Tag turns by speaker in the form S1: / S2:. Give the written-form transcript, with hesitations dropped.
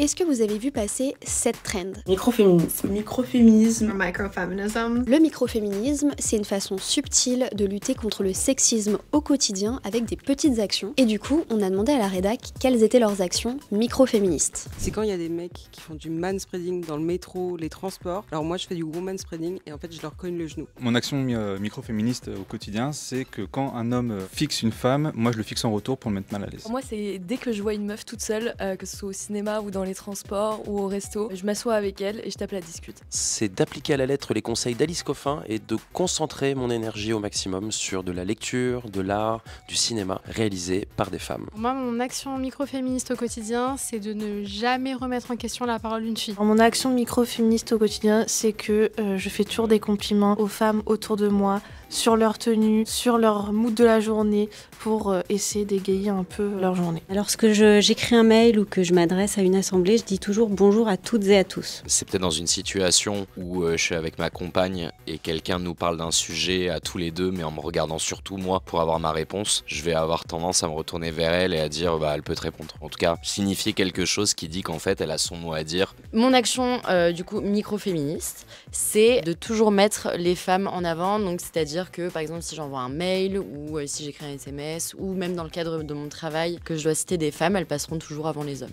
S1: Est-ce que vous avez vu passer cette trend?
S2: Microféminisme. Microféminisme. Microfeminism.
S1: Le microféminisme, c'est une façon subtile de lutter contre le sexisme au quotidien avec des petites actions. Et du coup, on a demandé à la rédac quelles étaient leurs actions microféministes.
S3: C'est quand il y a des mecs qui font du manspreading dans le métro, les transports. Alors moi je fais du womanspreading et en fait je leur cogne le genou.
S4: Mon action microféministe au quotidien, c'est que quand un homme fixe une femme, moi je le fixe en retour pour le mettre mal à l'aise.
S5: Moi c'est dès que je vois une meuf toute seule, que ce soit au cinéma ou dans les transports ou au resto, je m'assois avec elle et je tape la discute.
S6: C'est d'appliquer à la lettre les conseils d'Alice Coffin et de concentrer mon énergie au maximum sur de la lecture, de l'art, du cinéma réalisé par des femmes.
S7: Moi, mon action microféministe au quotidien, c'est de ne jamais remettre en question la parole d'une fille.
S8: Mon action microféministe au quotidien, c'est que je fais toujours des compliments aux femmes autour de moi, sur leur tenue, sur leur mood de la journée, pour essayer d'égayer un peu leur journée.
S9: Lorsque j'écris un mail ou que je m'adresse à une assemblée, je dis toujours bonjour à toutes et à tous.
S10: C'est peut-être dans une situation où je suis avec ma compagne et quelqu'un nous parle d'un sujet à tous les deux, mais en me regardant surtout moi pour avoir ma réponse, je vais avoir tendance à me retourner vers elle et à dire elle peut te répondre. En tout cas, signifier quelque chose qui dit qu'en fait elle a son mot à dire.
S11: Mon action du coup microféministe, c'est de toujours mettre les femmes en avant, donc c'est-à-dire que par exemple si j'envoie un mail ou si j'écris un SMS ou même dans le cadre de mon travail que je dois citer des femmes, elles passeront toujours avant les hommes.